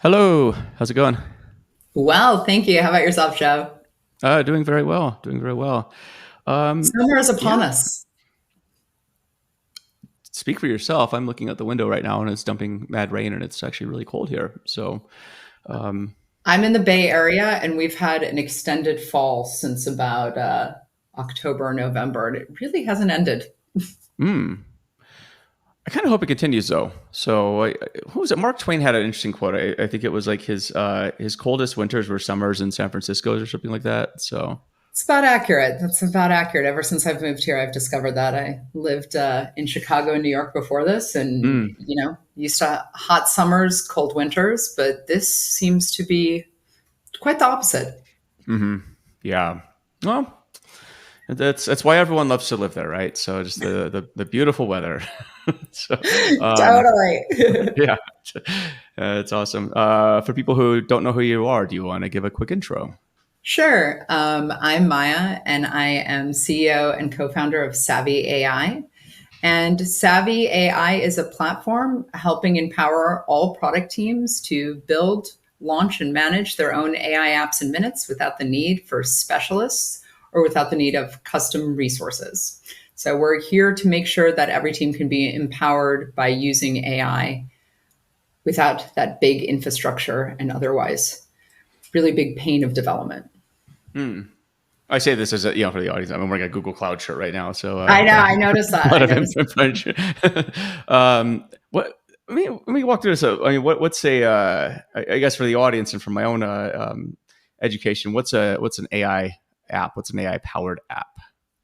Hello, how's it going? Well, thank you. How about yourself, Joe? Doing very well. Doing very well. Summer is Yeah, upon us. speak for yourself. I'm looking out the window right now, and it's dumping mad rain, and it's actually really cold here. So, um, I'm in the Bay Area, and we've had an extended fall since about October or November, and it really hasn't ended. mm, I kind of hope it continues though. Who was it? Mark Twain had an interesting quote. I think it was like his coldest winters were summers in San Francisco or something like that. So, It's about accurate. That's about accurate. Ever since I've moved here, I've discovered that I lived in Chicago and New York before this, and mm, used to hot summers, cold winters, but this seems to be quite the opposite. hmm yeah. Well, that's why everyone loves to live there, right? So just the beautiful weather. so, um, Totally. Yeah, it's awesome. For people who don't know who you are, do you want to give a quick intro? Sure. I'm Maya, and I am CEO and co founder of Savvy AI. And Savvy AI is a platform helping empower all product teams to build, launch, and manage their own AI apps in minutes without the need for specialists or without the need of custom resources. So we're here to make sure that every team can be empowered by using AI without that big infrastructure and otherwise really big pain of development. Hmm. I say this as for the audience. I'm wearing a Google Cloud shirt right now, so I know. got I noticed a that. lot I of noticed. information. What? Let me walk through this. What's a? I guess for the audience and for my own education, what's an AI app? What's an AI powered app?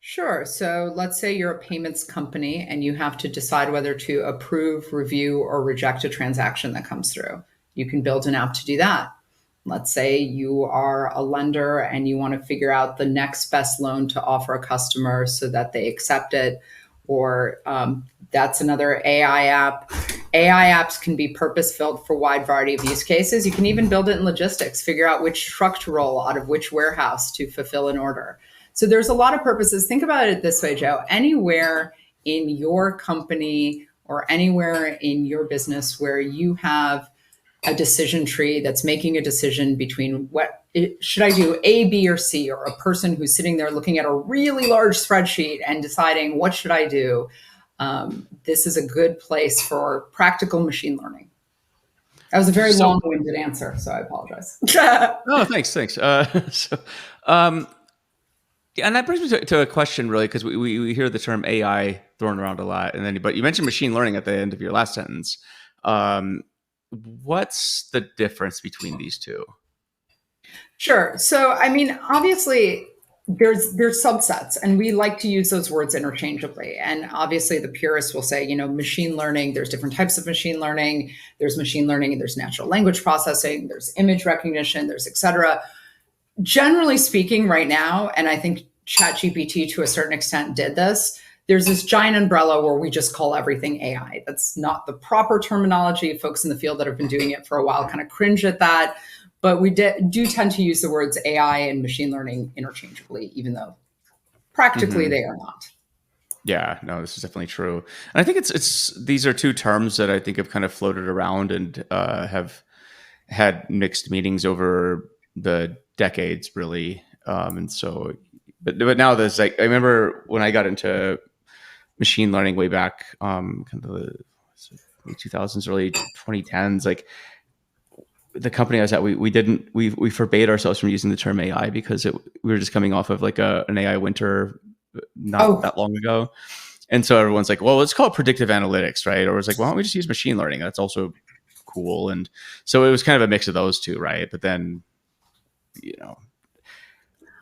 Sure. So let's say you're a payments company and you have to decide whether to approve, review, or reject a transaction that comes through. You can build an app to do that. Let's say you are a lender and you want to figure out the next best loan to offer a customer so that they accept it, or that's another AI app. AI apps can be purpose built for a wide variety of use cases. You can even build it in logistics, figure out which truck to roll out of which warehouse to fulfill an order. So there's a lot of purposes. Think about it this way, Joe. Anywhere in your company or anywhere in your business where you have a decision tree that's making a decision between should I do A, B, or C, or a person who's sitting there looking at a really large spreadsheet and deciding what should I do. This is a good place for practical machine learning. That was a very So, long-winded answer, so I apologize. oh, thanks. Um, and that brings me to a question, really, because we hear the term AI thrown around a lot, and then but you mentioned machine learning at the end of your last sentence. Um, what's the difference between these two? Sure. So, I mean, obviously, there's subsets, and we like to use those words interchangeably. And obviously, the purists will say, machine learning. There's different types of machine learning. There's machine learning, and there's natural language processing. There's image recognition. There's et cetera. Generally speaking, right now, and I think ChatGPT to a certain extent did this. There's this giant umbrella where we just call everything AI. That's not the proper terminology. Folks in the field that have been doing it for a while kind of cringe at that. But we do tend to use the words AI and machine learning interchangeably, even though practically hmm they are not. Yeah, no, this is definitely true, and I think it's these are two terms that I think have kind of floated around and have had mixed meanings over the decades, really. And so, but now there's like I remember when I got into machine learning way back, kind of the late 2000s, early 2010s, like the company I was at, we forbade ourselves from using the term AI because we were just coming off of like an AI winter not Oh, that long ago, and so everyone's like, well, let's call it predictive analytics, right? Or it's like, well, why don't we just use machine learning? That's also cool, and so it was kind of a mix of those two, right? But then you know,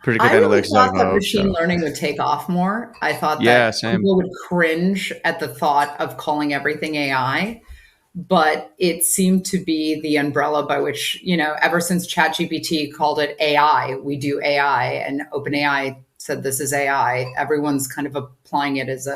predictive I really analytics is out thought of that vogue, machine so learning would take off more. I thought yeah, that same. people would cringe at the thought of calling everything AI, but it seemed to be the umbrella by which, ever since ChatGPT called it AI, we do AI, and OpenAI said this is AI, everyone's kind of applying it as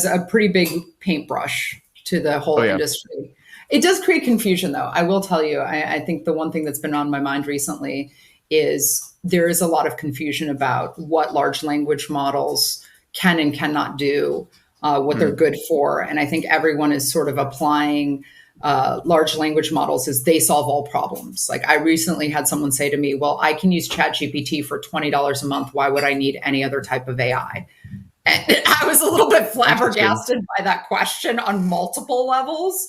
a pretty big paintbrush to the Oh whole yeah. industry. It does create confusion, though. I will tell you, I think the one thing that's been on my mind recently is there is a lot of confusion about what large language models can and cannot do, what they're Mm. good for. And I think everyone is sort of applying large language models is they solve all problems. Like I recently had someone say to me, well, I can use ChatGPT for $20 a month. Why would I need any other type of AI? And I was a little bit Interesting. flabbergasted by that question on multiple levels.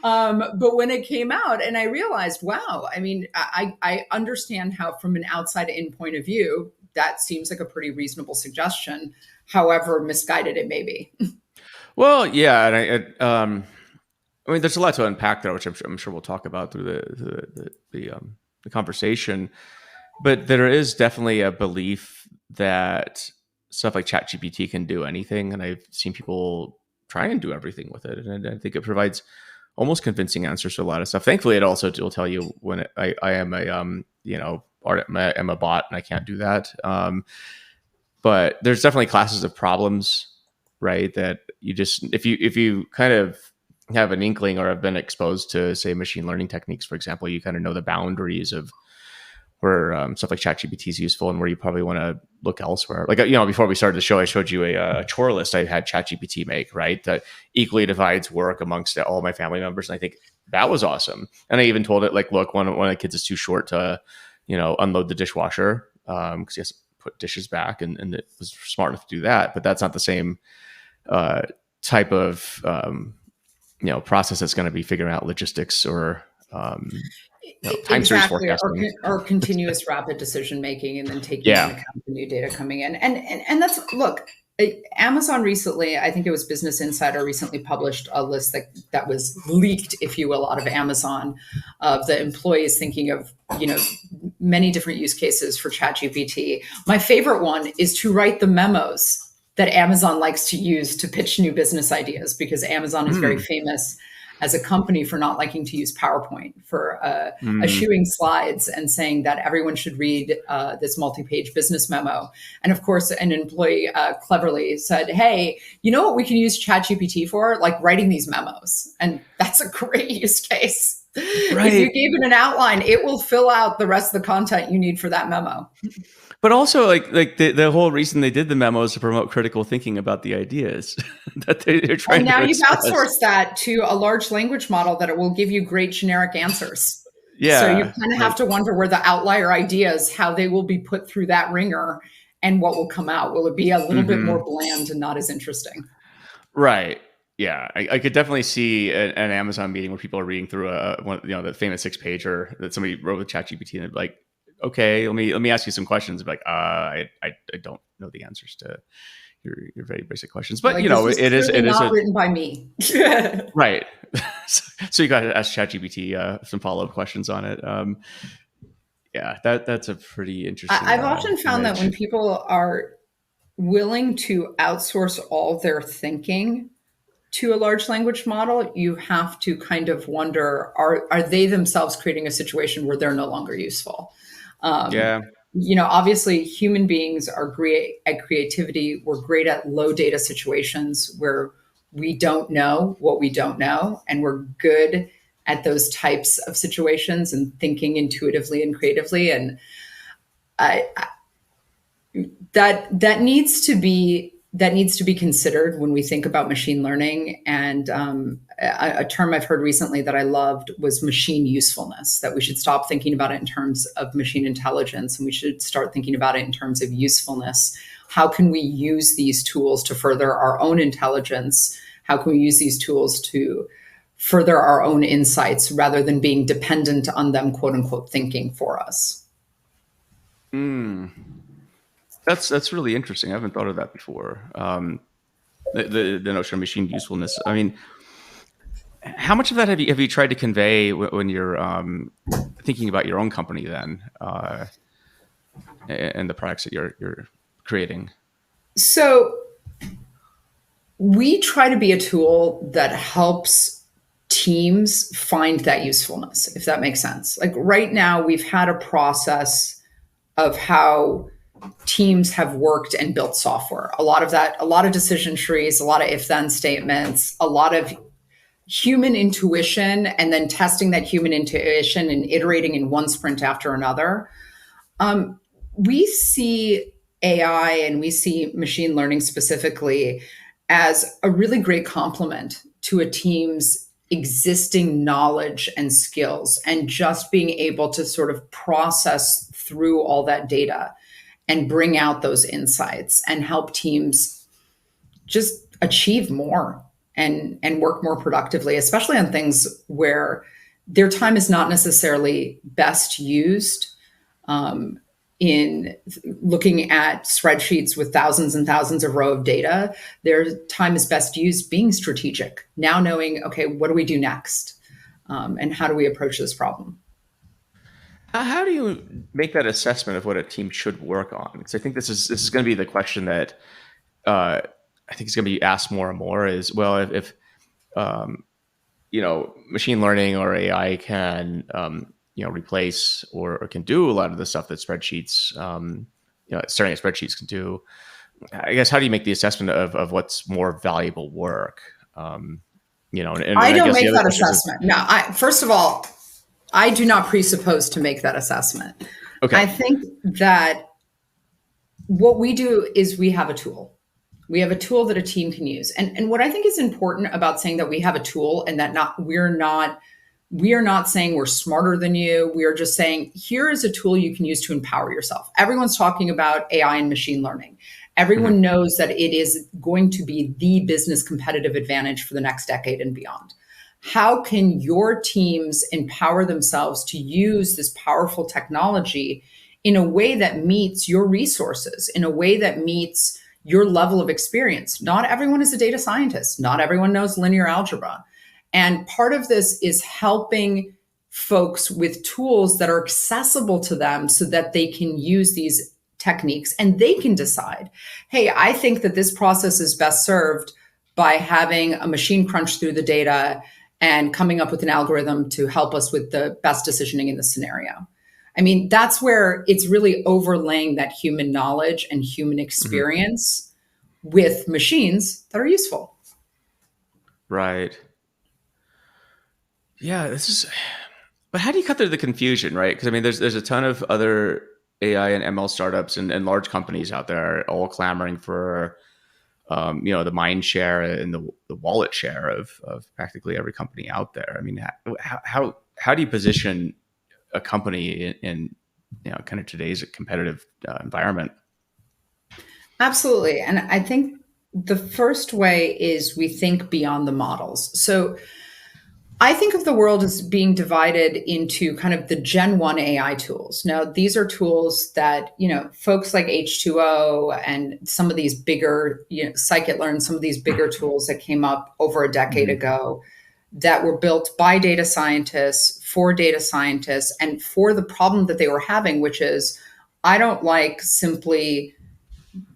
But when it came out and I realized, wow, I mean, I understand how from an outside in point of view, that seems like a pretty reasonable suggestion, however misguided it may be. Well, yeah, and I mean, there's a lot to unpack there, which I'm sure we'll talk about through the conversation. But there is definitely a belief that stuff like ChatGPT can do anything, and I've seen people try and do everything with it, and I think it provides almost convincing answers to a lot of stuff. Thankfully, it also will tell you when I am a I'm a bot and I can't do that. But there's definitely classes of problems, right? That you just if you kind of have an inkling or have been exposed to, say, machine learning techniques, for example, you kind of know the boundaries of where stuff like ChatGPT is useful and where you probably want to look elsewhere. Like, before we started the show, I showed you a chore list I had ChatGPT make, right? That equally divides work amongst all my family members. And I think that was awesome. And I even told it, like, look, one of the kids is too short to, unload the dishwasher because he has to put dishes back. And it was smart enough to do that. But that's not the same type of, process that's going to be figuring out logistics or, time series Exactly, forecasting. or continuous rapid decision making, and then taking into Yeah. account the new data coming in. And that's look. Amazon recently, I think it was Business Insider recently published a list that was leaked, if you will, out of Amazon of the employees thinking of many different use cases for ChatGPT. My favorite one is to write the memos that Amazon likes to use to pitch new business ideas, because Amazon is very Hmm. famous as a company for not liking to use PowerPoint, for Hmm. eschewing slides and saying that everyone should read this multi-page business memo. And of course, an employee cleverly said, hey, you know what we can use ChatGPT for? Like writing these memos. And that's a great use case. If you Right. gave it an outline, it will fill out the rest of the content you need for that memo. But also, like the whole reason they did the memo is to promote critical thinking about the ideas that they're And trying now to you've express. outsourced that to a large language model that it will give you great generic answers. So you Yeah. kind of have Like, to wonder where the outlier ideas, how they will be put through that ringer and what will come out. Will it be a little bit more mhm. bland and not as interesting? Right. Yeah. I could definitely see an Amazon meeting where people are reading through the famous 6 pager that somebody wrote with ChatGPT, and they're like, okay, let me ask you some questions. I'm like, I don't know the answers to your very basic questions, but Like, this was it is clearly it is not a written by me. right. So you got to ask ChatGPT some follow up questions on it. Yeah, that's a pretty interesting I've often found that when image. people are willing to outsource all their thinking to a large language model, you have to kind of wonder, are they themselves creating a situation where they're no longer useful? Um, Yeah. Obviously, human beings are great at creativity. We're great at low data situations where we don't know what we don't know, and we're good at those types of situations and thinking intuitively and creatively. And I, that needs to be considered when we think about machine learning. And a term I've heard recently that I loved was machine usefulness. That we should stop thinking about it in terms of machine intelligence, and we should start thinking about it in terms of usefulness. How can we use these tools to further our own intelligence? How can we use these tools to further our own insights rather than being dependent on them, quote unquote, thinking for us? Mm. That's really interesting. I haven't thought of that before. The notion of machine usefulness. I mean, how much of that have you tried to convey when you're thinking about your own company then, and the products that you're creating? So we try to be a tool that helps teams find that usefulness, if that makes sense. Like right now, we've had a process of how teams have worked and built software. A lot of decision trees, a lot of if then statements, a lot of human intuition, and then testing that human intuition and iterating in one sprint after another. We see AI and we see machine learning specifically as a really great complement to a team's existing knowledge and skills and just being able to sort of process through all that data and bring out those insights and help teams just achieve more and work more productively, especially on things where their time is not necessarily best used in looking at spreadsheets with thousands and thousands of row of data. Their time is best used being strategic, now knowing, okay, what do we do next? And how do we approach this problem? How do you make that assessment of what a team should work on? Because I think this is going to be the question that I think is going to be asked more and more. Is well, if um, machine learning or AI can replace or can do a lot of the stuff that spreadsheets staring at spreadsheets can do. I guess how do you make the assessment of what's more valuable work? And I I don't guess the make other that question is, assessment. No, first of all, I do not presuppose to make that assessment. okay. I think that what we do is we have a tool. We have a tool that a team can use. And what I think is important about saying that we have a tool and that we are not saying we're smarter than you. We are just saying here is a tool you can use to empower yourself. Everyone's talking about AI and machine learning. Mhm. Everyone knows that it is going to be the business competitive advantage for the next decade and beyond. How can your teams empower themselves to use this powerful technology in a way that meets your resources, in a way that meets your level of experience? Not everyone is a data scientist. Not everyone knows linear algebra. And part of this is helping folks with tools that are accessible to them so that they can use these techniques and they can decide, hey, I think that this process is best served by having a machine crunch through the data and coming up with an algorithm to help us with the best decisioning in the scenario. I mean, that's where it's really overlaying that human knowledge and human Mhm. experience with machines that are useful. Right. Yeah, this is. But how do you cut through the confusion, right? Because I mean, there's a ton of other AI and ML startups and large companies out there all clamoring for the mind share and the wallet share of practically every company out there. I mean, how do you position a company in kind of today's competitive environment? Absolutely. And I think the first way is we think beyond the models. So I think of the world as being divided into kind of the Gen 1 AI tools. Now, these are tools that, folks like H2O and some of these bigger, scikit-learn, some of these bigger tools that came up over a decade Hmm. ago that were built by data scientists for data scientists and for the problem that they were having, which is I don't like simply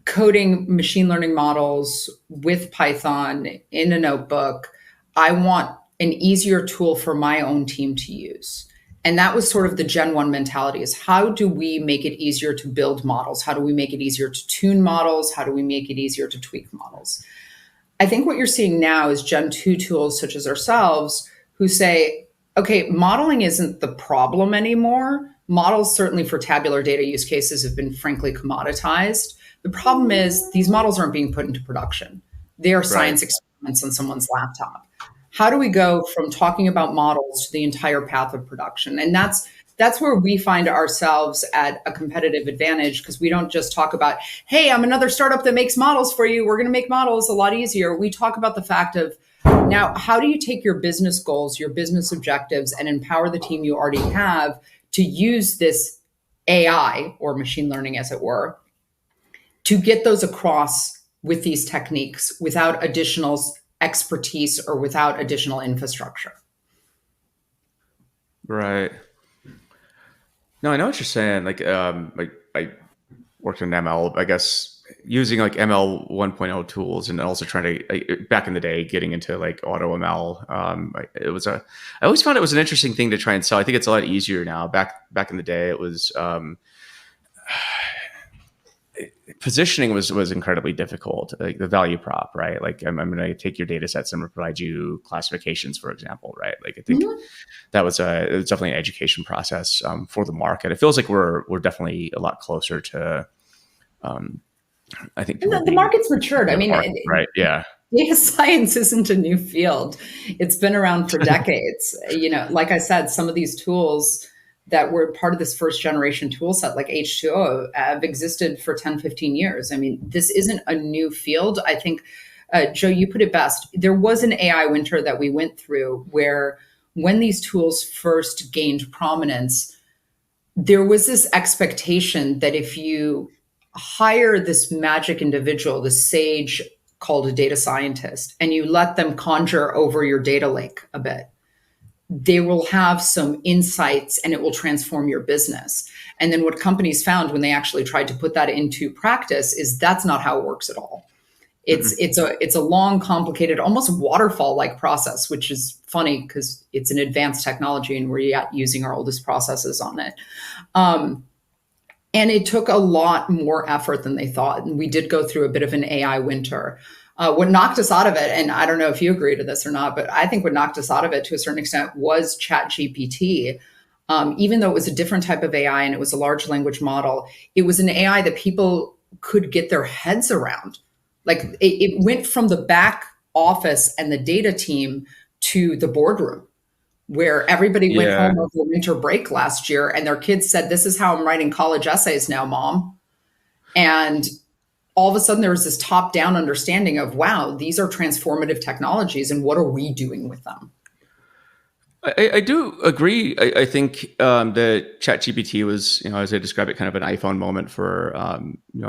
coding machine learning models with Python in a notebook. I want an easier tool for my own team to use. And that was sort of the Gen 1 mentality is how do we make it easier to build models? How do we make it easier to tune models? How do we make it easier to tweak models? I think what you're seeing now is Gen 2 tools such as ourselves who say, okay, modeling isn't the problem anymore. Models, certainly for tabular data use cases, have been frankly commoditized. The problem is these models aren't being put into production. They are Right. science experiments on someone's laptop. How do we go from talking about models to the entire path of production? And that's where we find ourselves at a competitive advantage because we don't just talk about, hey, I'm another startup that makes models for you. We're going to make models a lot easier. We talk about the fact of now, how do you take your business goals, your business objectives, and empower the team you already have to use this AI or machine learning, as it were, to get those across with these techniques without additional expertise or without additional infrastructure? Right. No, I know what you're saying. Like I worked in ML, I guess using like ML 1.0 tools and also trying to back in the day getting into like auto ML. I always found it was an interesting thing to try and sell. I think it's a lot easier now. Back in the day, it was positioning was incredibly difficult. Like the value prop, right? Like I'm going to take your data sets and provide you classifications, for example, right? Like I think Mhm. it was definitely an education process for the market. It feels like we're definitely a lot closer to I think And people the being market's matured. I the mean, market, right? Yeah. data science isn't a new field. It's been around for decades. Like I said, some of these tools that were part of this first generation tool set, like H2O, have existed for 10, 15 years. I mean, this isn't a new field. I think, Joe, you put it best. There was an AI winter that we went through where when these tools first gained prominence, there was this expectation that if you hire this magic individual, this sage called a data scientist, and you let them conjure over your data lake a bit, they will have some insights and it will transform your business. And then what companies found when they actually tried to put that into practice is that's not how it works at all. It's a long, complicated, almost waterfall like process, which is funny because it's an advanced technology and we're yet using our oldest processes on it. Um, and it took a lot more effort than they thought. And we did go through a bit of an AI winter. What knocked us out of it, and I don't know if you agree to this or not, but I think what knocked us out of it to a certain extent was ChatGPT. Even though it was a different type of AI and it was a large language model, it was an AI that people could get their heads around. Like it went from the back office and the data team to the boardroom where everybody went Yeah. home over winter break last year and their kids said, "This is how I'm writing college essays now, mom." And all of a sudden there was this top down understanding of, wow, these are transformative technologies and what are we doing with them? I do agree. I think that ChatGPT was, as I describe it, kind of an iPhone moment for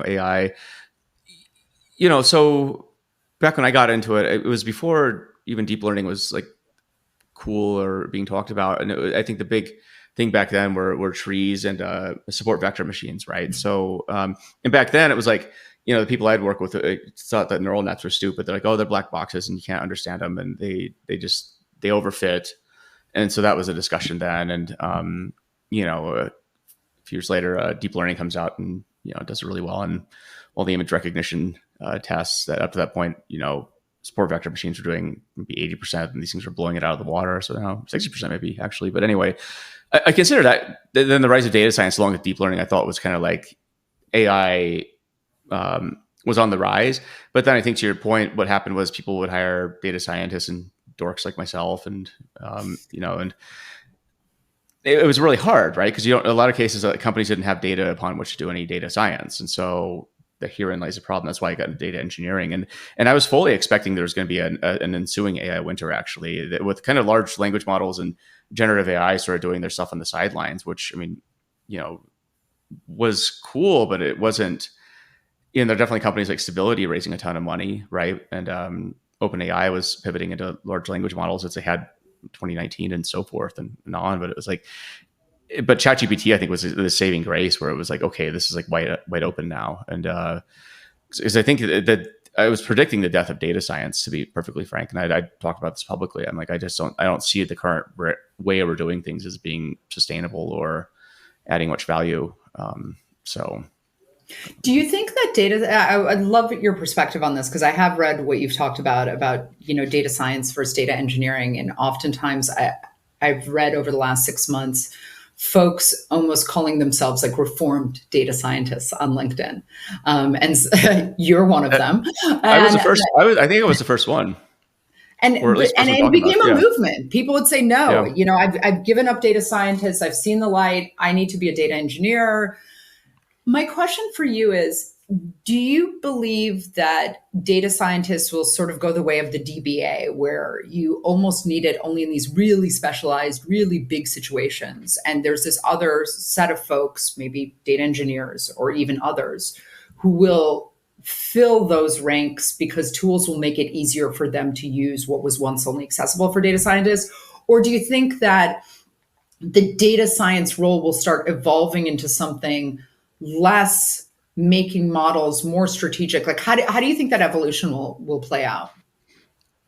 AI. So back when I got into it, it was before even deep learning was like cool or being talked about. And I think the big thing back then were trees and support vector machines, right? So, and back then it was like, the people I'd work with thought that neural nets were stupid. They're like, oh, they're black boxes and you can't understand them, and they overfit. And so that was a discussion then. And a few years later, deep learning comes out and it does really well in all the image recognition tests. That up to that point, support vector machines were doing maybe 80%, and these things were blowing it out of the water. So now 60% maybe actually. But anyway, I consider that. Then the rise of data science along with deep learning, I thought was kind of like AI was on the rise. But then I think to your point, what happened was people would hire data scientists and dorks like myself, and and it was really hard, right? Because a lot of cases, companies didn't have data upon which to do any data science, and so herein lies the problem. That's why I got into data engineering, and I was fully expecting there was going to be an ensuing AI winter, actually, with kind of large language models and generative AI sort of doing their stuff on the sidelines, which I mean, was cool, but it wasn't. There are definitely companies like Stability raising a ton of money, right? And OpenAI was pivoting into large language models that they had 2019 and so forth and on. But it was like, but ChatGPT, I think, was the saving grace where it was like, okay, this is like wide open now. And because I think that I was predicting the death of data science, to be perfectly frank. And I talked about this publicly. I'm like, I don't see the current way we're doing things as being sustainable or adding much value. So Do you think that data? I'd love your perspective on this because I have read what you've talked about data science versus data engineering, and oftentimes I've read over the last 6 months folks almost calling themselves like reformed data scientists on LinkedIn, and you're one of them. I was the And first. I think I was the first one, and or at least and person it talking about became it. a Yeah, movement. People would say, no, yeah. I've given up data scientists. I've seen the light. I need to be a data engineer. My question for you is, do you believe that data scientists will sort of go the way of the DBA, where you almost need it only in these really specialized, really big situations? And there's this other set of folks, maybe data engineers or even others, who will fill those ranks because tools will make it easier for them to use what was once only accessible for data scientists? Or do you think that the data science role will start evolving into something less making models more strategic? Like, how do you think that evolution will play out?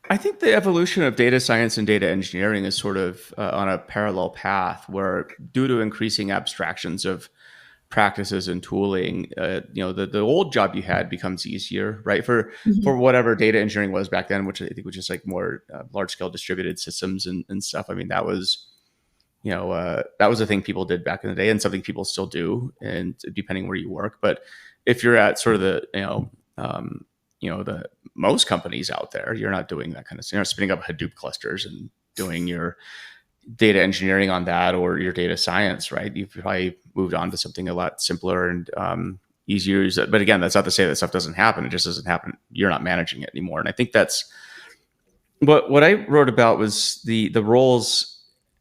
I think the evolution of data science and data engineering is sort of on a parallel path, where due to increasing abstractions of practices and tooling, the old job you had becomes easier, right? For Mhm. whatever data engineering was back then, which I think was just like more large scale distributed systems and stuff. I mean, that was a thing people did back in the day, and something people still do, and depending where you work. But if you're at sort of the most companies out there. You're not doing that kind of, spinning up Hadoop clusters and doing your data engineering on that, or your data science, right? You've probably moved on to something a lot simpler and easier. But again, that's not to say that stuff doesn't happen. It just doesn't happen. You're not managing it anymore. And I think that's what I wrote about was the roles.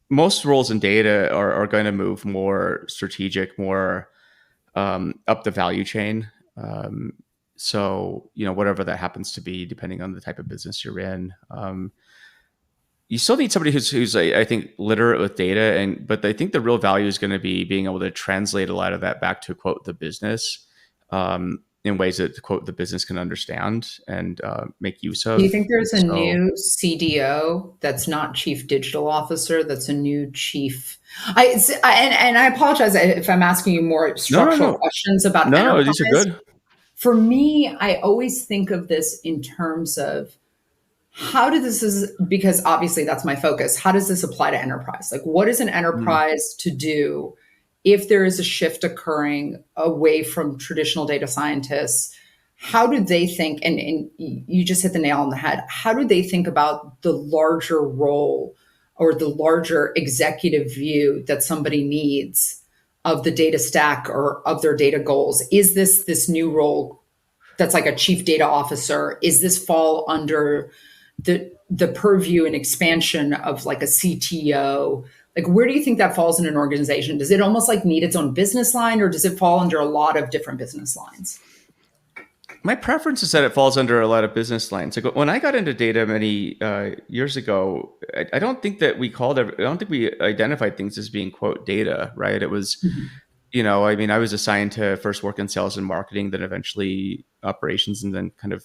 Most roles in data are going to move more strategic, more up the value chain. So whatever that happens to be, depending on the type of business you're in. You still need somebody who's I think literate with data, but I think the real value is going to be being able to translate a lot of that back to quote the business, in ways that quote the business can understand and make use Do you of. think there's a So new CDO that's not chief digital officer? That's a new chief. And I apologize if I'm asking you more no, no, structural no, questions about no, no. These are enterprise. good. For me, I always think of this in terms of how did this is because obviously that's my focus. How does this apply to enterprise? Like, what is an Mm. enterprise to do if there is a shift occurring away from traditional data scientists? How do they think? And you just hit the nail on the head. How do they think about the larger role or the larger executive view that somebody needs of the data stack or of their data goals? Is this new role that's like a chief data officer? Is this fall under the purview and expansion of like a CTO? Like, where do you think that falls in an organization? Does it almost like need its own business line, or does it fall under a lot of different business lines? My preference is that it falls under a lot of business lines. Like when I got into data many years ago, I don't think that I don't think we identified things as being quote data, right? It was, Mhm. I mean, I was assigned to first work in sales and marketing, then eventually operations, and then kind of,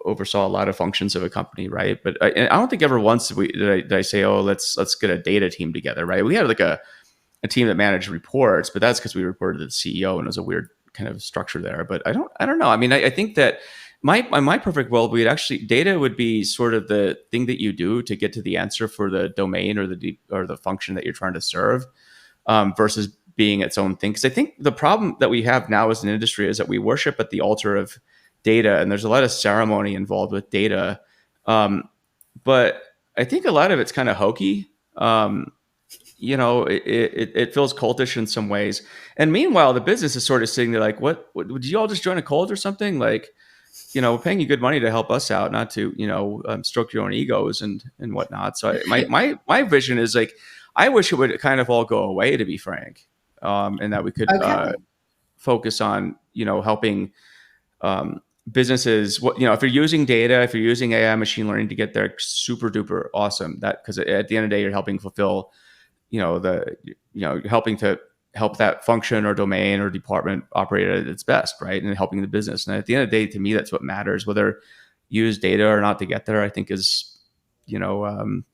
oversaw a lot of functions of a company, right? But I don't think ever once did I say, oh, let's get a data team together, right? We had like a team that managed reports, but that's because we reported to the CEO, and it was a weird kind of structure there. But I don't know. I mean, I think that my perfect world, we'd actually data would be sort of the thing that you do to get to the answer for the domain or the function that you're trying to serve, versus being its own thing. Because I think the problem that we have now as an industry is that we worship at the altar of data, and there's a lot of ceremony involved with data. But I think a lot of it's kind of hokey. It feels cultish in some ways. And meanwhile, the business is sort of sitting there like, what would you all just join a cult or something? Like, we're paying you good money to help us out, not to, stroke your own egos and whatnot. So my vision is like, I wish it would kind of all go away, to be frank. And that we could Okay. focus on, helping businesses. If you're using data, if you're using AI machine learning to get there, super duper awesome. That, because at the end of the day, you're helping fulfill helping to help that function or domain or department operate at its best, right? And helping the business. And at the end of the day, to me, that's what matters. Whether you use data or not to get there, I think is, you know, um,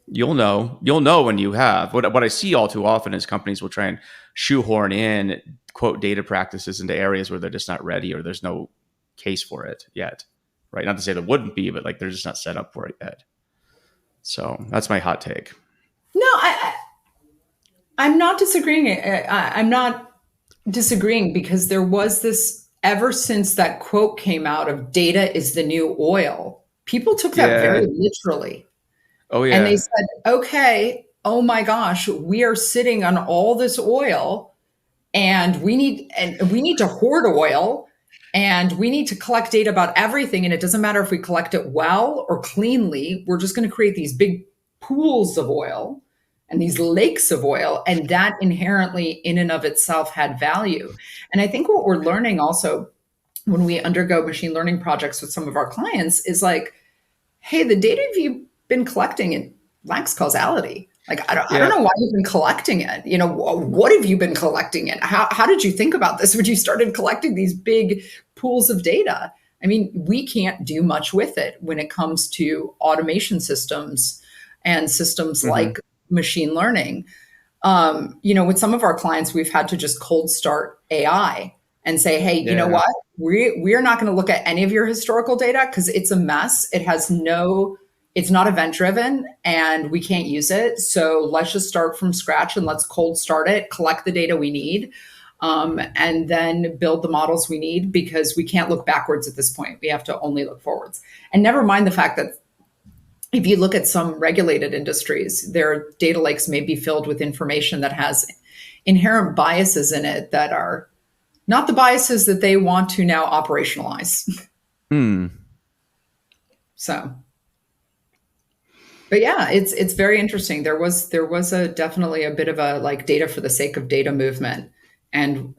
you'll know when you have. What I see all too often is companies will try and shoehorn in quote data practices into areas where they're just not ready, or there's no case for it yet, right? Not to say there wouldn't be, but like they're just not set up for it yet. So that's my hot take. No, I'm not disagreeing. I'm not disagreeing because there was this ever since that quote came out of data is the new oil. People took that very Yeah. literally. Oh And they yeah. said, okay, oh my gosh, we are sitting on all this oil and we need to hoard oil and we need to collect data about everything. And it doesn't matter if we collect it well or cleanly, we're just going to create these big pools of oil and these lakes of oil. And that inherently, in and of itself, had value. And I think what we're learning also when we undergo machine learning projects with some of our clients is like, hey, the data you've been collecting, it lacks causality. Like, I don't Yeah. know why you've been collecting it. You know, what have you been collecting it? How did you think about this when you started collecting these big pools of data? I mean, we can't do much with it when it comes to automation systems and systems Hmm. like machine learning. With some of our clients, we've had to just cold start AI and say, hey, you know Yeah. what? We're not going to look at any of your historical data because it's a mess. It's not event driven and we can't use it. So let's just start from scratch and let's cold start it, collect the data we need. and then build the models we need, because we can't look backwards at this point. We have to only look forwards. And never mind the fact that if you look at some regulated industries, their data lakes may be filled with information that has inherent biases in it that are not the biases that they want to now operationalize. Hmm. So, but yeah, it's very interesting. There was a definitely a bit of a like data for the sake of data movement, and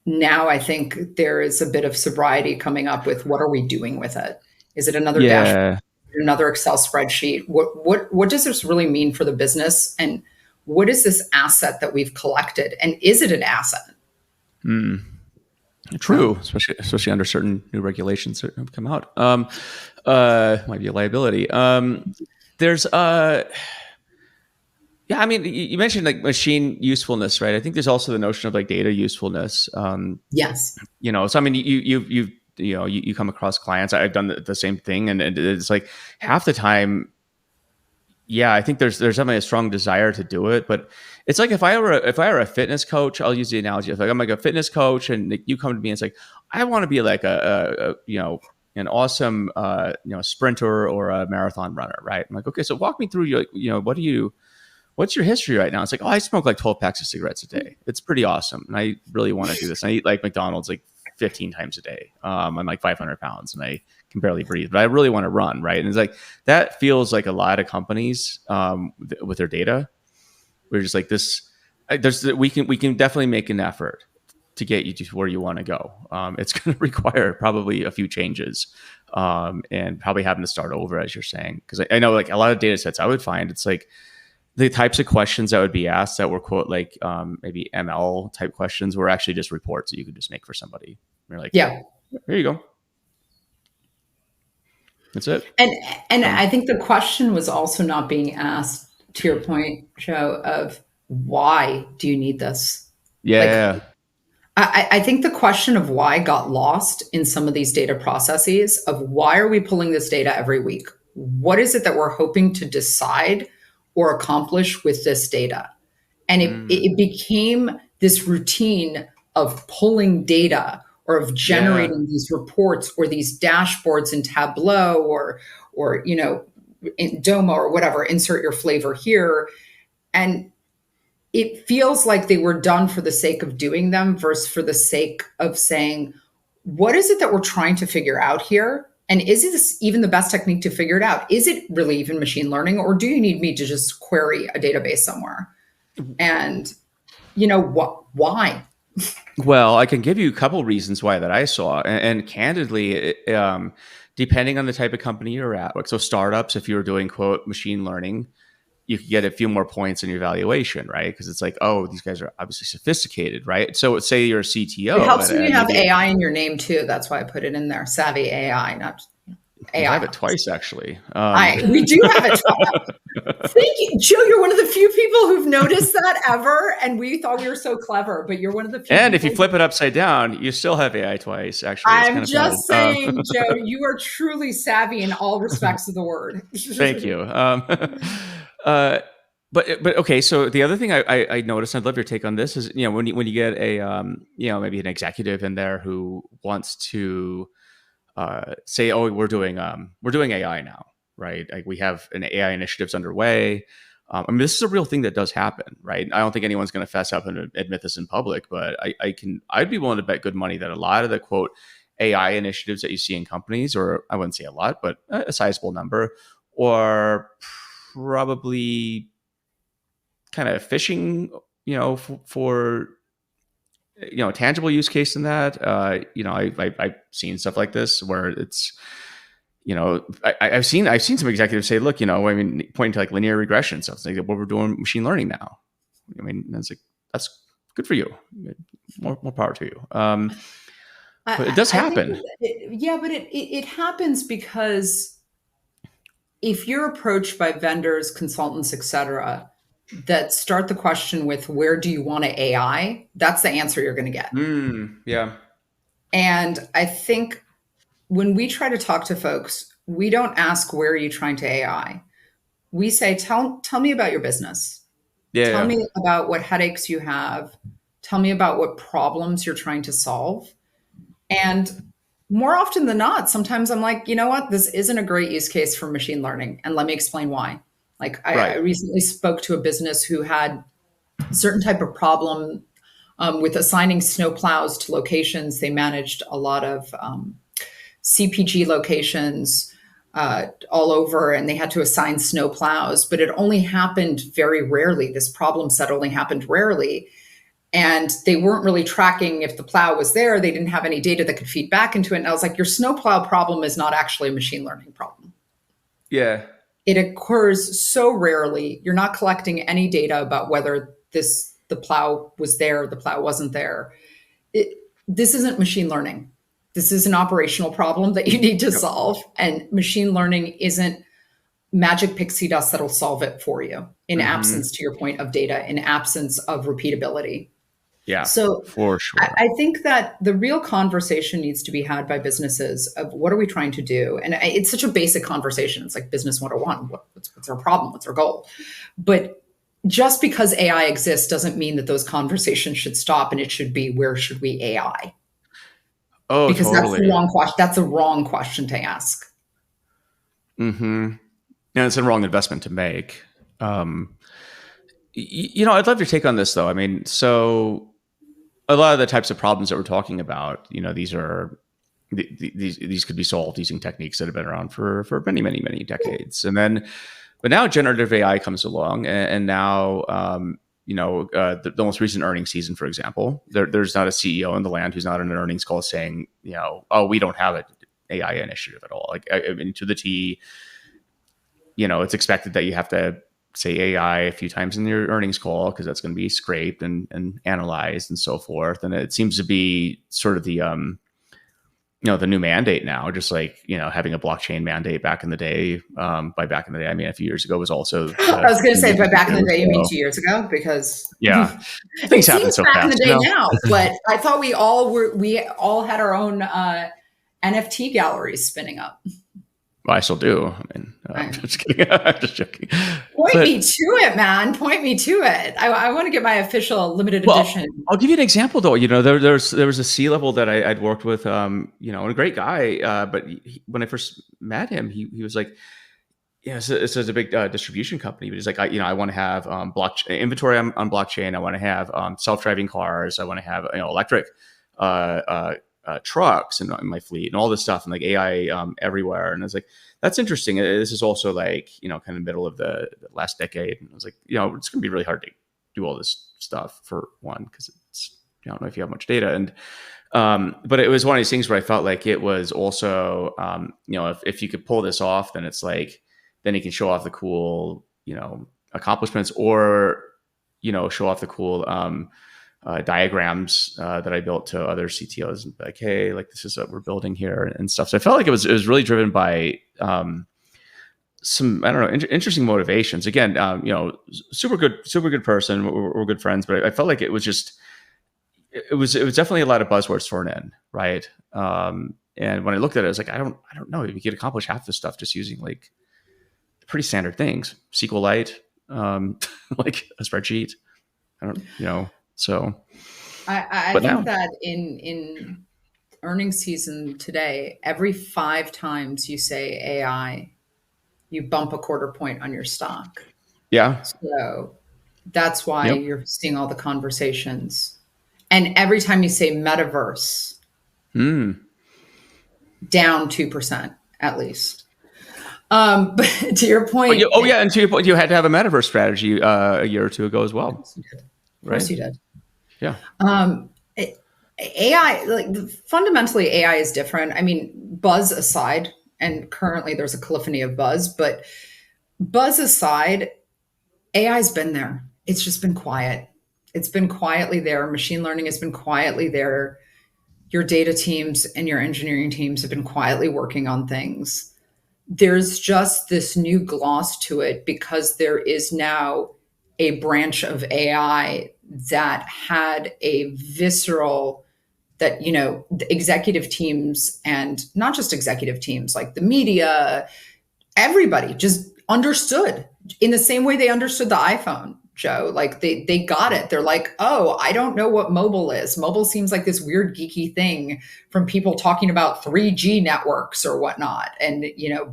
now I think there is a bit of sobriety coming up with what are we doing with it? Is it another dashboard, Yeah. another Excel spreadsheet? What does this really mean for the business? And what is this asset that we've collected? And is it an asset? Hmm. So True, especially under certain new regulations that have come out. Might be a liability. There's Yeah, I mean, you mentioned like machine usefulness, right? I think there's also the notion of like data usefulness. yes. So I mean, you come across clients. I've done the same thing, and it's like half the time, yeah, I think there's definitely a strong desire to do it, but it's like if I were a fitness coach, I'll use the analogy of like I'm like a fitness coach, and like, you come to me and it's like I want to be like an awesome sprinter or a marathon runner, right? I'm like, okay, so walk me through what's your history right now? It's like, oh, I smoke like 12 packs of cigarettes a day. It's pretty awesome. And I really want to do this. And I eat like McDonald's like 15 times a day. I'm like 500 pounds and I can barely breathe, but I really want to run. Right. And it's like, that feels like a lot of companies with their data. We're just like this, we can definitely make an effort to get you to where you want to go. It's going to require probably a few changes and probably having to start over, as you're saying. Because I know like a lot of data sets I would find, it's like, the types of questions that would be asked that were quote like maybe ML type questions were actually just reports that you could just make for somebody. And you're like, Yeah. here you go. That's it. And Um, I think the question was also not being asked, to your point, Joe, of why do you need this? Like, yeah. I think the question of why got lost in some of these data processes of why are we pulling this data every week? What is it that we're hoping to decide or accomplish with this data? And Mm, it became this routine of pulling data or of yeah. generating these reports or these dashboards in Tableau or in Doma or whatever, insert your flavor here. And it feels like they were done for the sake of doing them versus for the sake of saying, what is it that we're trying to figure out here? And is this even the best technique to figure it out? Is it really even machine learning, or do you need me to just query a database somewhere? And why? Well, I can give you a couple reasons why that I saw, and candidly, depending on the type of company you're at, like so startups, if you were doing quote machine learning, you could get a few more points in your valuation, right? Because it's like, oh, these guys are obviously sophisticated, right? So say you're a It CTO helps at, when you at have maybe AI in your name too. That's why I put it in there. Savvy AI, not I AI. have it twice actually. We do have it. Thank you, Joe. You're one of the few people who've noticed that ever, and we thought we were so clever. But you're one of the few And if you people. flip it upside down, you still have AI twice. Actually, it's I'm kind of funny. just saying, Joe, you are truly savvy in all respects of the word. Thank you. Uh, but okay. So the other thing I noticed, I'd love your take on this, is when you get a maybe an executive in there who wants to say, oh, we're doing AI now, right? Like we have an AI initiatives underway. I mean, this is a real thing that does happen, right? I don't think anyone's going to fess up and admit this in public, but I'd be willing to bet good money that a lot of the quote AI initiatives that you see in companies, or I wouldn't say a lot, but a sizable number, are probably kind of fishing, for tangible use case in that. I've seen stuff like this where it's I've seen some executives say, look, I mean, pointing to like linear regression stuff. It's like, well, we're doing machine learning now. I mean, that's like that's good for you. More power to you. But it does I think, happen. yeah, but it happens because if you're approached by vendors, consultants, et cetera, that start the question with where do you want to AI, that's the answer you're going to get. Yeah. And I think when we try to talk to folks, we don't ask where are you trying to AI. We say, tell me about your business. Yeah. Tell Yeah. me about what headaches you have. Tell me about what problems you're trying to solve. And more often than not, sometimes I'm like, you know what, this isn't a great use case for machine learning. And let me explain why. Like I Right. recently spoke to a business who had a certain type of problem with assigning snowplows to locations. They managed a lot of CPG locations all over, and they had to assign snowplows, but it only happened very rarely. This problem set only happened rarely. And they weren't really tracking if the plow was there. They didn't have any data that could feed back into it. And I was like, your snowplow problem is not actually a machine learning problem. Yeah. It occurs so rarely. You're not collecting any data about whether the plow was there, the plow wasn't there. This isn't machine learning. This is an operational problem that you need to Yep. solve. And machine learning isn't magic pixie dust that'll solve it for you in Hmm. absence, to your point, of data, in absence of repeatability. Yeah, So for sure. I think that the real conversation needs to be had by businesses of what are we trying to do? And it's such a basic conversation. It's like business 101. What's our problem? What's our goal? But just because AI exists doesn't mean that those conversations should stop, and it should be, where should we AI? Oh, Because that's the totally. wrong question. That's a wrong question to ask. Hmm. And it's a wrong investment to make. Um, I'd love your take on this, though. I mean, so a lot of the types of problems that we're talking about, these could be solved using techniques that have been around for many, many, many decades. But now generative AI comes along, and now the most recent earnings season, for example, there's not a CEO in the land who's not on an earnings call saying, oh, we don't have an AI initiative at all. Like, I mean, to the T, it's expected that you have to say AI a few times in your earnings call because that's going to be scraped and analyzed and so forth. And it seems to be sort of the new mandate now, just like, having a blockchain mandate back in the day. By back in the day, I mean, a few years ago was also I the was going to say, but mandate back in there the as day, you mean well. 2 years ago? Because Yeah. it Things happen seems so back in the fast, day now. But I thought we all had our own NFT galleries spinning up. Well, I still do. I mean, I'm I, just kidding. I'm just joking. Point me But to it, man. Point me to it. I want to get my official limited edition. Well, I'll give you an example though. There was a C level that I'd worked with, and a great guy. But when I first met him, he was like, yeah, it's a big distribution company, but he's like, I want to have blockchain inventory on blockchain. I want to have self driving cars. I want to have electric trucks in my fleet and all this stuff, and like AI everywhere. And I was like, that's interesting. This is also like, kind of middle of the last decade. And I was like, it's going to be really hard to do all this stuff for one because it's, I don't know if you have much data. And but it was one of these things where I felt like it was also, if you could pull this off, then it's like, then you can show off the cool, accomplishments, or, show off the cool diagrams that I built to other CTOs and be like, hey, like this is what we're building here and stuff. So I felt like it was really driven by some, I don't know, interesting motivations. Again, super good person. We're good friends, but I felt like it was just, it was definitely a lot of buzzwords thrown in, right? And when I looked at it, I was like, I don't know, you could accomplish half this stuff just using like pretty standard things, SQLite, like a spreadsheet. I don't, so, I but think now, that in earnings season today, every 5 times you say AI, you bump a quarter point on your stock. yeah, So that's why yep, you're seeing all the conversations. And every time you say metaverse, mm. down 2% at least. But to your Oh, point, oh yeah, and to your point, you had to have a metaverse strategy a year or two ago as of well, course you did. Of course right? you did. Yeah. Um, AI, like fundamentally, AI is different. I mean, buzz aside, and currently there's a cacophony of buzz, but buzz aside, AI's been there. It's just been quiet. It's been quietly there. Machine learning has been quietly there. Your data teams and your engineering teams have been quietly working on things. There's just this new gloss to it because there is now a branch of AI that had a visceral, that the executive teams, and not just executive teams, like the media, everybody just understood in the same way they understood the iPhone. Joe. Like they got it. They're like, oh, I don't know what mobile is. Mobile seems like this weird geeky thing from people talking about 3G networks or whatnot, and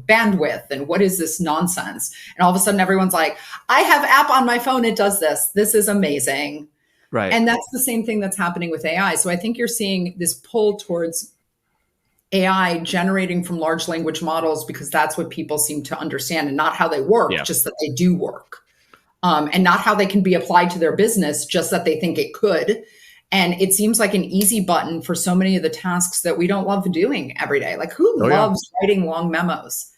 bandwidth, and what is this nonsense? And all of a sudden, everyone's like, I have app on my phone. It does this. This is amazing. Right. And that's the same thing that's happening with AI. So I think you're seeing this pull towards AI generating from large language models because that's what people seem to understand, and not how they work, Yeah. just that they do work. And not how they can be applied to their business, just that they think it could. And it seems like an easy button for so many of the tasks that we don't love doing every day. Like, who Oh yeah. loves writing long memos?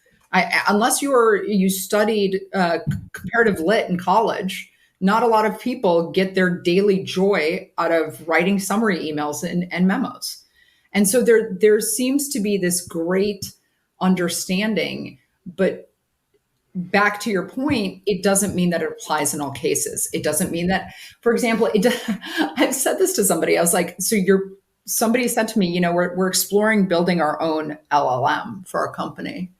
Unless you studied comparative lit in college, not a lot of people get their daily joy out of writing summary emails and memos. And so there seems to be this great understanding, but back to your point, it doesn't mean that it applies in all cases. It doesn't mean that, for example, I've said this to somebody. I was like, somebody said to me, we're exploring building our own LLM for our company.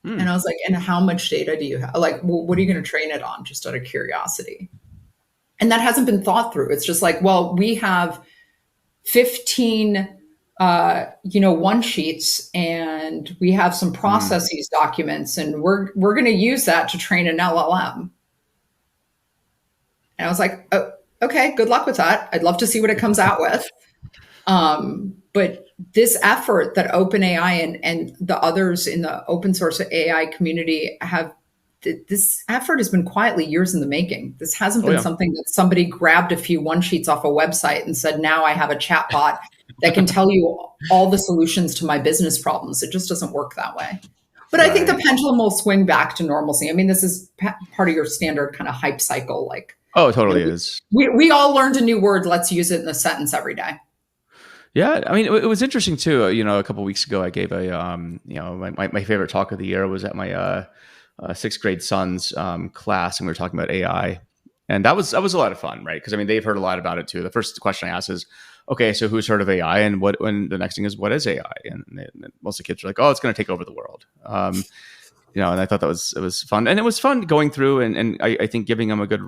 And I was like, and how much data do you have? Like, what are you going to train it on? Just out of curiosity. And that hasn't been thought through. It's just like, well, we have 15 one sheets, and we have some processes documents, and we're going to use that to train an LLM. And I was like, oh, okay, good luck with that. I'd love to see what it comes out with. But this effort that OpenAI and the others in the open source AI community have, this effort has been quietly years in the making. This hasn't been something that somebody grabbed a few one sheets off a website and said, now I have a chatbot that can tell you all the solutions to my business problems. It just doesn't work that way. But I think the pendulum will swing back to normalcy. I mean, this is part of your standard kind of hype cycle. Like, oh, it totally is. We all learned a new word. Let's use it in a sentence every day. Yeah, I mean, it was interesting too. A couple of weeks ago, I gave my favorite talk of the year was at my sixth grade son's class, and we were talking about AI, and that was a lot of fun, right? Because I mean, they've heard a lot about it too. The first question I asked is, okay, so who's heard of AI, and when the next thing is, what is AI? And most of the kids are like, oh, it's going to take over the world. And I thought it was fun, and it was fun going through, and I think giving them a good,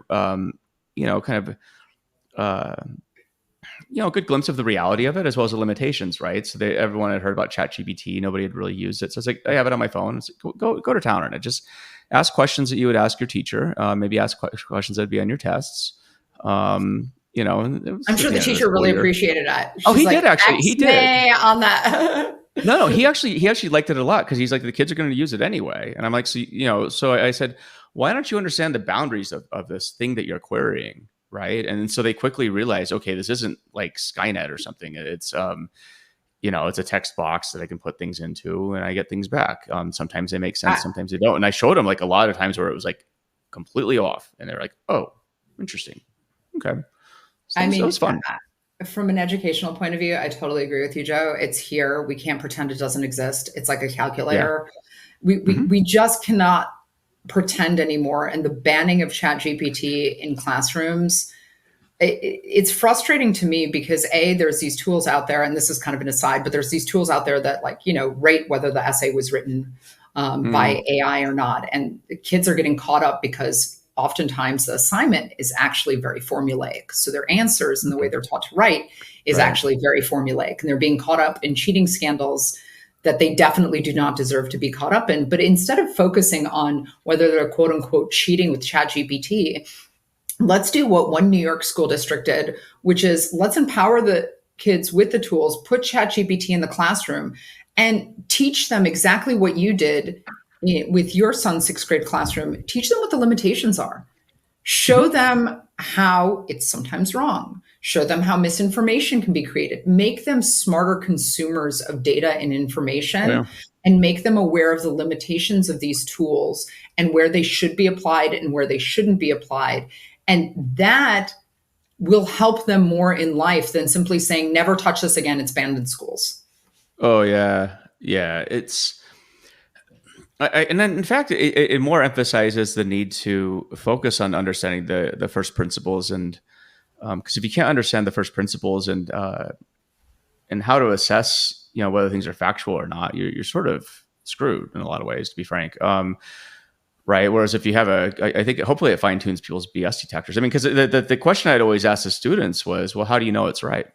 good glimpse of the reality of it, as well as the limitations, right? So everyone had heard about ChatGPT. Nobody had really used it. So it's like, I have it on my phone. It's like, go to town on it. Just ask questions that you would ask your teacher. Maybe ask questions that would be on your tests. I'm sure the teacher really appreciated it. He did actually. He did on that. No, he actually liked it a lot, because he's like, the kids are going to use it anyway. And I'm like, so I said, why don't you understand the boundaries of this thing that you're querying? Right. And so they quickly realized, okay, this isn't like Skynet or something. It's, it's a text box that I can put things into and I get things back. Sometimes they make sense, sometimes they don't. And I showed them like a lot of times where it was like completely off, and they're like, oh, interesting. Okay. So it was fun. From an educational point of view, I totally agree with you, Joe. It's here. We can't pretend it doesn't exist. It's like a calculator. Yeah. We just cannot pretend anymore. And the banning of ChatGPT in classrooms, it's frustrating to me because there's these tools out there, and this is kind of an aside, but there's these tools out there that rate whether the essay was written by AI or not. And the kids are getting caught up because oftentimes the assignment is actually very formulaic. So their answers and the way they're taught to write is actually very formulaic, and they're being caught up in cheating scandals that they definitely do not deserve to be caught up in. But instead of focusing on whether they're quote unquote cheating with ChatGPT, let's do what one New York school district did, which is let's empower the kids with the tools, put ChatGPT in the classroom, and teach them exactly what you did with your son's sixth grade classroom. Teach them what the limitations are. Show them how it's sometimes wrong. Show them how misinformation can be created. Make them smarter consumers of data and information, and make them aware of the limitations of these tools and where they should be applied and where they shouldn't be applied. And that will help them more in life than simply saying, never touch this again. It's banned in schools. Oh, yeah. Yeah. And then, in fact, it more emphasizes the need to focus on understanding the first principles, and because if you can't understand the first principles and how to assess, whether things are factual or not, you're sort of screwed in a lot of ways, to be frank. right? Whereas if you have I think hopefully it fine tunes people's BS detectors. I mean, because the question I'd always ask the students was, well, how do you know it's right?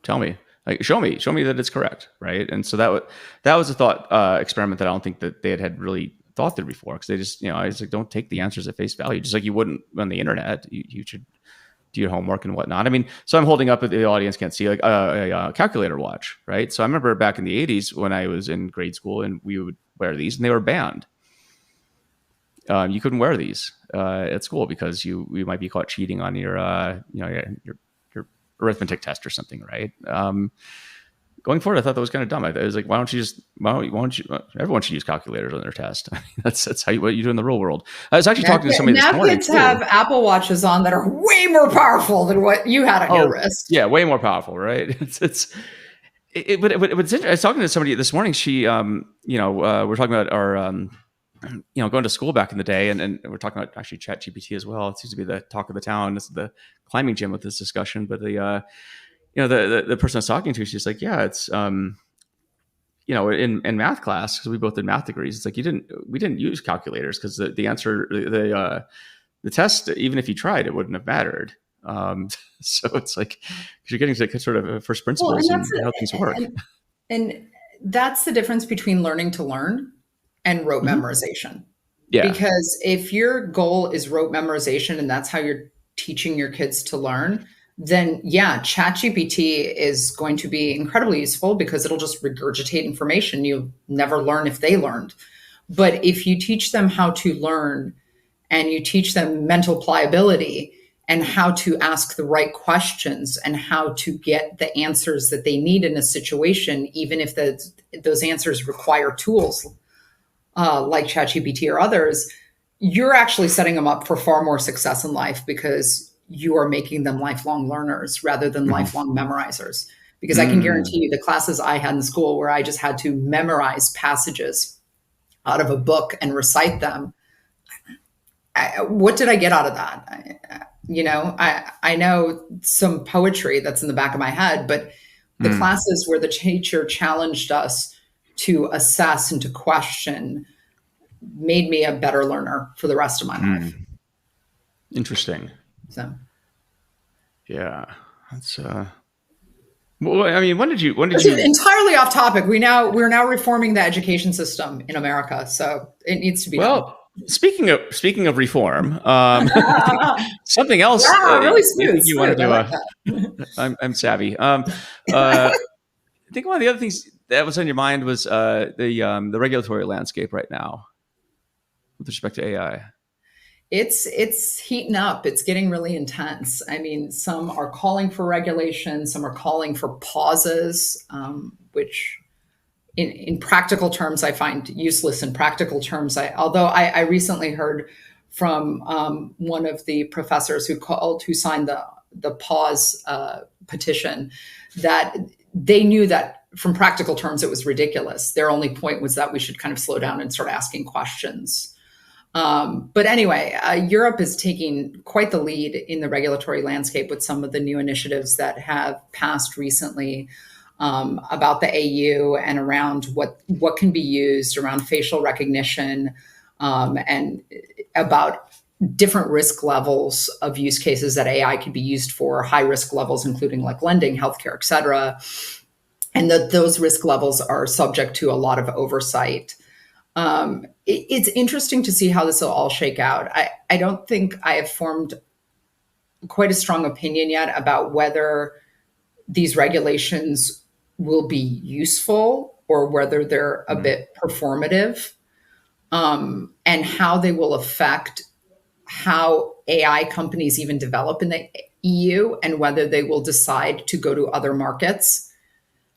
Tell me, like, show me that it's correct, right? And so that was a thought experiment that I don't think that they had really thought through before, because they just, I was like, don't take the answers at face value, just like you wouldn't on the internet. You should do your homework and whatnot. I mean, so I'm holding up, the audience can't see, like a calculator watch, right? So I remember back in the '80s when I was in grade school, and we would wear these, and they were banned. You couldn't wear these at school because you might be caught cheating on your your arithmetic test or something, right? Going forward, I thought that was kind of dumb. I was like, why don't you everyone should use calculators on their test. I mean, that's what you do in the real world. I was actually talking to somebody this Now morning kids too. have Apple Watches on that are way more powerful than what you had on your Oh, wrist. yeah, way more powerful, right? But what's interesting, I was talking to somebody this morning. She, we're talking about our, going to school back in the day, and we're talking about actually Chat GPT as well. It seems to be the talk of the town. This is the climbing gym with this discussion. But the person I was talking to, she's like, yeah, it's, in math class, because we both did math degrees. It's like we didn't use calculators because the answer, the test, even if you tried, it wouldn't have mattered. So it's like, because you're getting to sort of first principles and how things work. And that's the difference between learning to learn and rote Mm-hmm. memorization. Yeah. Because if your goal is rote memorization and that's how you're teaching your kids to learn, then yeah, ChatGPT is going to be incredibly useful because it'll just regurgitate information. You'll never learn if they learned. But if you teach them how to learn and you teach them mental pliability and how to ask the right questions and how to get the answers that they need in a situation, even if those answers require tools like ChatGPT or others, you're actually setting them up for far more success in life because you are making them lifelong learners rather than Mm-hmm. lifelong memorizers. Because I can guarantee you the classes I had in school where I just had to memorize passages out of a book and recite them. What did I get out of that? I know some poetry that's in the back of my head, but the classes where the teacher challenged us to assess and to question made me a better learner for the rest of my life. Interesting. So, yeah, that's. Well, I mean, when did you? entirely off topic. We're now reforming the education system in America, so it needs to be done. Well, speaking of reform, something else. Wow, really smooth. You wanted to? I like that. I'm savvy. I think one of the other things that was on your mind was the regulatory landscape right now with respect to AI. It's heating up. It's getting really intense. I mean, some are calling for regulation, some are calling for pauses, which in practical terms I find useless. In practical terms, although I recently heard from one of the professors who signed the pause petition that they knew that from practical terms it was ridiculous. Their only point was that we should kind of slow down and start asking questions. But anyway, Europe is taking quite the lead in the regulatory landscape with some of the new initiatives that have passed recently about the AU and around what can be used around facial recognition and about different risk levels of use cases that AI can be used for, high risk levels, including like lending, healthcare, et cetera. And that those risk levels are subject to a lot of oversight. It's interesting to see how this will all shake out. I don't think I have formed quite a strong opinion yet about whether these regulations will be useful or whether they're a bit performative, and how they will affect how AI companies even develop in the EU and whether they will decide to go to other markets,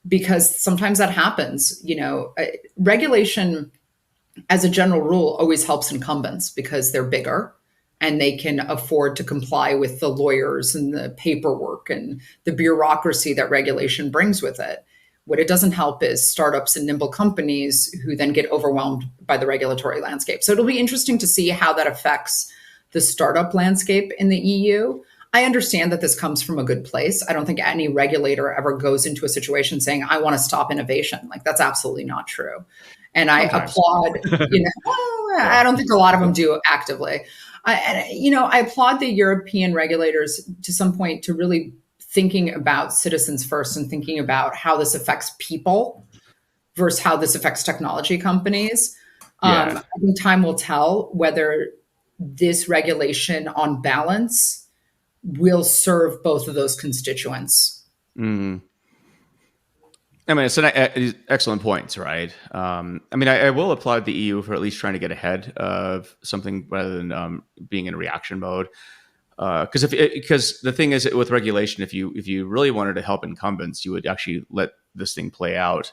because sometimes that happens. Regulation as a general rule always helps incumbents because they're bigger and they can afford to comply with the lawyers and the paperwork and the bureaucracy that regulation brings with it. What it doesn't help is startups and nimble companies who then get overwhelmed by the regulatory landscape. So it'll be interesting to see how that affects the startup landscape in the EU. I understand that this comes from a good place. I don't think any regulator ever goes into a situation saying, I want to stop innovation. Like, that's absolutely not true. And I Sometimes. applaud, well, Yeah. I don't think a lot of them do actively. I applaud the European regulators to some point to really thinking about citizens first and thinking about how this affects people versus how this affects technology companies. Yeah. I think time will tell whether this regulation on balance will serve both of those constituents. Mm. I mean, it's excellent points, right? I mean, I will applaud the EU for at least trying to get ahead of something rather than being in reaction mode. Because the thing is with regulation, if you really wanted to help incumbents, you would actually let this thing play out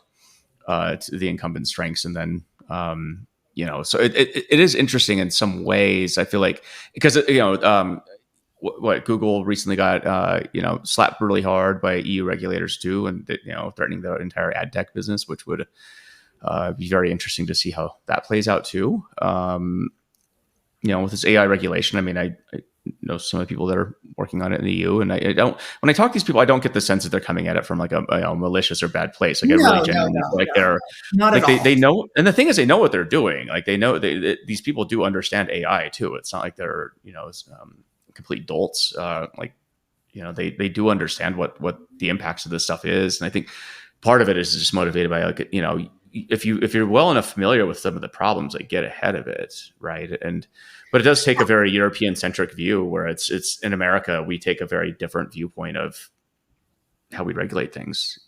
to the incumbent strengths, and then so it is interesting in some ways. I feel like because what Google recently got slapped really hard by EU regulators too, and threatening the entire ad tech business, which would be very interesting to see how that plays out too. With this AI regulation, I mean, I know some of the people that are working on it in the EU, and I don't. When I talk to these people, I don't get the sense that they're coming at it from like a malicious or bad place. Like I really No, no, genuinely feel no, like no, they're not at like they all. know, and the thing is, they know what they're doing. Like they know these people do understand AI too. It's not like they're complete dolts. They do understand what the impacts of this stuff is, and I think part of it is just motivated by if you're well enough familiar with some of the problems, like get ahead of it, right? But it does take a very European centric view, where it's in America we take a very different viewpoint of how we regulate things.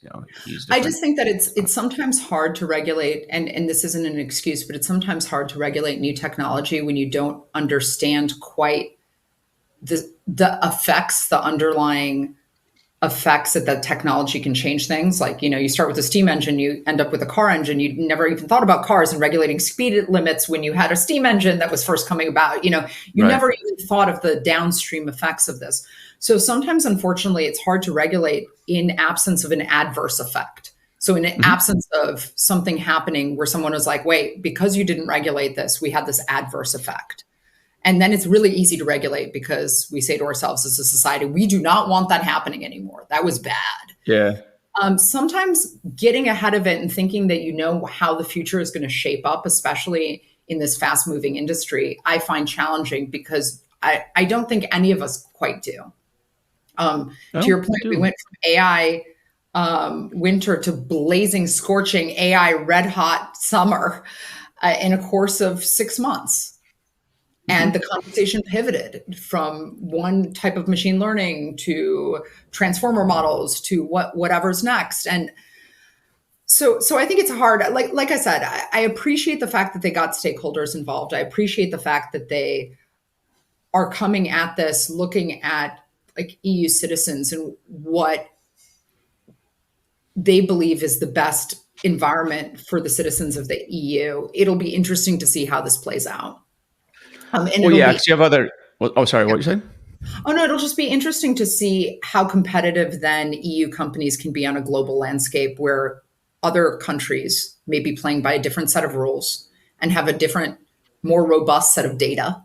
Use I different. just think that it's sometimes hard to regulate, and this isn't an excuse, but it's sometimes hard to regulate new technology when you don't understand quite the effects, the underlying effects that the technology can change things. Like, you start with a steam engine, you end up with a car engine. You never even thought about cars and regulating speed limits when you had a steam engine that was first coming about. You Right. never even thought of the downstream effects of this. So sometimes, unfortunately, it's hard to regulate in absence of an adverse effect. So in Hmm. absence of something happening where someone was like, wait, because you didn't regulate this, we had this adverse effect. And then it's really easy to regulate because we say to ourselves as a society, we do not want that happening anymore. That was bad. Yeah. Sometimes getting ahead of it and thinking that you know how the future is going to shape up, especially in this fast moving industry, I find challenging because I don't think any of us quite do. To Oh, your we point, we do. went from AI winter to blazing, scorching AI red hot summer in a course of 6 months. And the Hmm. conversation pivoted from one type of machine learning to transformer models to whatever's next. And so I think it's hard. Like I said, I appreciate the fact that they got stakeholders involved. I appreciate the fact that they are coming at this looking at like EU citizens and what they believe is the best environment for the citizens of the EU. It'll be interesting to see how this plays out. And Well, it'll yeah, be because you have other. Well, oh, sorry. What you saying? Oh no, it'll just be interesting to see how competitive then EU companies can be on a global landscape where other countries may be playing by a different set of rules and have a different, more robust set of data,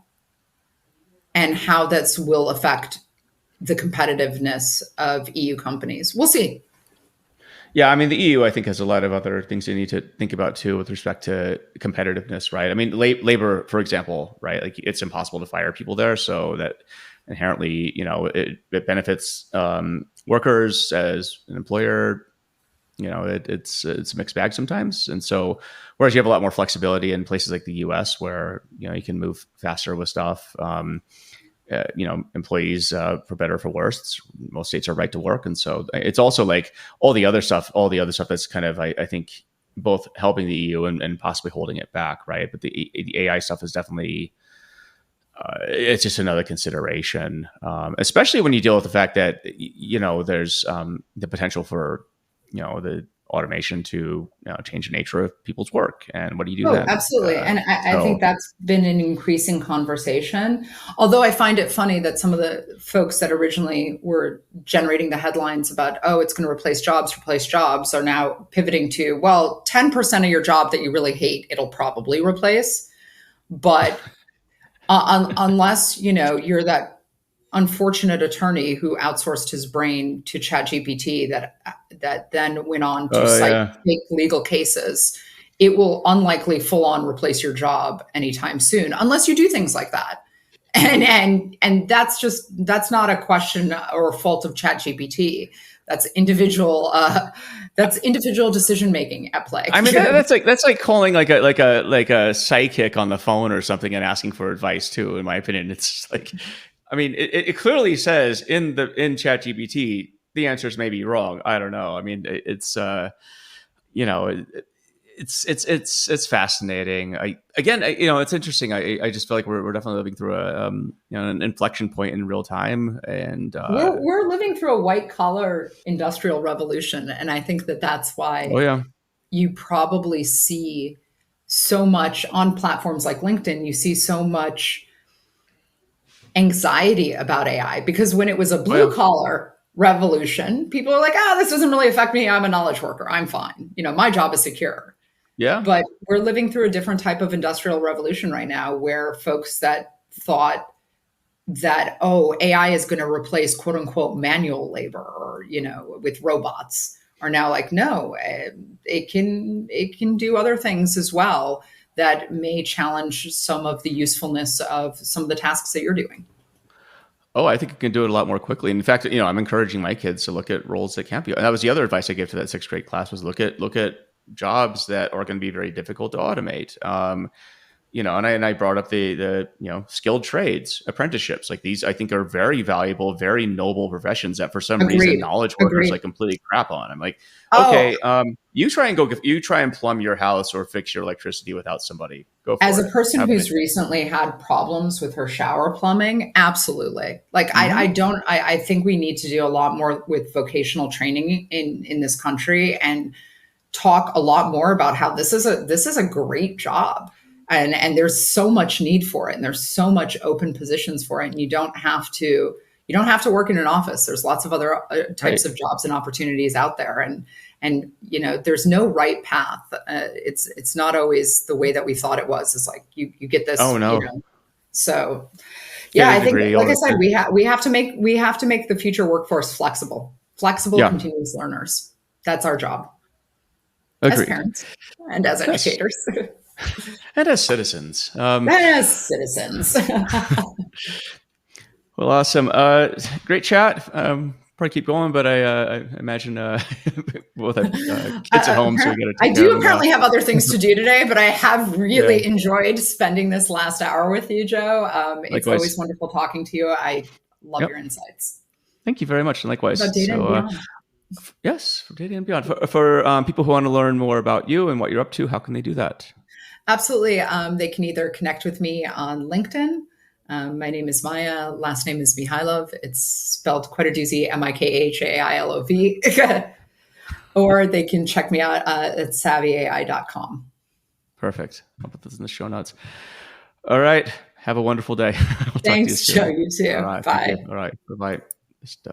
and how that will affect the competitiveness of EU companies. We'll see. Yeah, I mean, the EU, I think, has a lot of other things you need to think about too with respect to competitiveness, right? I mean, labor, for example, right? Like, it's impossible to fire people there, so that inherently, it benefits workers as an employer. It's a mixed bag sometimes, and so whereas you have a lot more flexibility in places like the U.S., where you can move faster with stuff. Employees, for better or for worse, most states are right to work, and so it's also like all the other stuff that's kind of I think both helping the EU and possibly holding it back, right? But the AI stuff is definitely it's just another consideration, especially when you deal with the fact that there's the potential for the automation to change the nature of people's work, and what do you do Oh, then? absolutely. And I think So that's been an increasing conversation. Although I find it funny that some of the folks that originally were generating the headlines about, oh, it's going to replace jobs, are now pivoting to, well, 10% of your job that you really hate, it'll probably replace. But unless, you're that unfortunate attorney who outsourced his brain to ChatGPT that then went on to cite yeah. fake legal cases it will unlikely full on replace your job anytime soon unless you do things like that. And that's not a question or a fault of ChatGPT. That's individual decision making at play. I mean, that's like calling like a psychic on the phone or something and asking for advice too. In my opinion, it's just like, I mean, it clearly says in ChatGPT the answers may be wrong. I don't know. I mean, it's you know, it's fascinating. It's interesting. I just feel like we're definitely living through an inflection point in real time, and We're living through a white collar industrial revolution, and I think that that's oh why yeah, you probably see so much on platforms like LinkedIn. You see so much anxiety about AI because when it was a oh yeah, blue collar revolution, people are like, "Ah, this doesn't really affect me. I'm a knowledge worker. I'm fine. My job is secure." yeah, But we're living through a different type of industrial revolution right now where folks that thought that, oh, AI is going to replace quote unquote manual labor or, with robots are now like, no, it can do other things as well that may challenge some of the usefulness of some of the tasks that you're doing. Oh, I think it can do it a lot more quickly. In fact, I'm encouraging my kids to look at roles that can't be. And that was the other advice I gave to that sixth grade class was look at jobs that are going to be very difficult to automate. And I brought up the skilled trades, apprenticeships. Like these, I think are very valuable, very noble professions that for some reason Agreed. knowledge workers Agreed. like completely crap on. I'm like, Oh, okay, you try and plumb your house or fix your electricity without somebody. Go as for a it. person Have a nice who's recently had problems with her shower plumbing, absolutely. Like day. I don't I think we need to do a lot more with vocational training in this country and talk a lot more about how this is a great job. And there's so much need for it and there's so much open positions for it and you don't have to work in an office. There's lots of other types Right. of jobs and opportunities out there, and there's no right path. It's not always the way that we thought it was. It's like you get Oh this, no, so get yeah, a I think, degree. like All I this. said, we have to make the future workforce flexible Yeah, continuous learners. That's our job as agreed. parents and as Yes, educators and as citizens. as citizens. Well, awesome. Great chat. Probably keep going, but I imagine we'll have kids at home, so we got to I take care do of them now. apparently have other things to do today, but I have Yeah. really enjoyed spending this last hour with you, Joe. It's always Likewise. wonderful talking to you. I love your Yep. insights Thank you very much, and likewise. about data and So, beyond. yes, for dating and beyond. For people who want to learn more about you and what you're up to, how can they do that? Absolutely. They can either connect with me on LinkedIn. My name is Maya. Last name is Mikhailov. It's spelled quite a doozy, Mikhailov. Or they can check me out at savvyai.com. Perfect. I'll put this in the show notes. All right. Have a wonderful day. We'll talk to you Thanks, Joe. soon. You All too. right. Thank you. Bye. All right. Bye bye. Just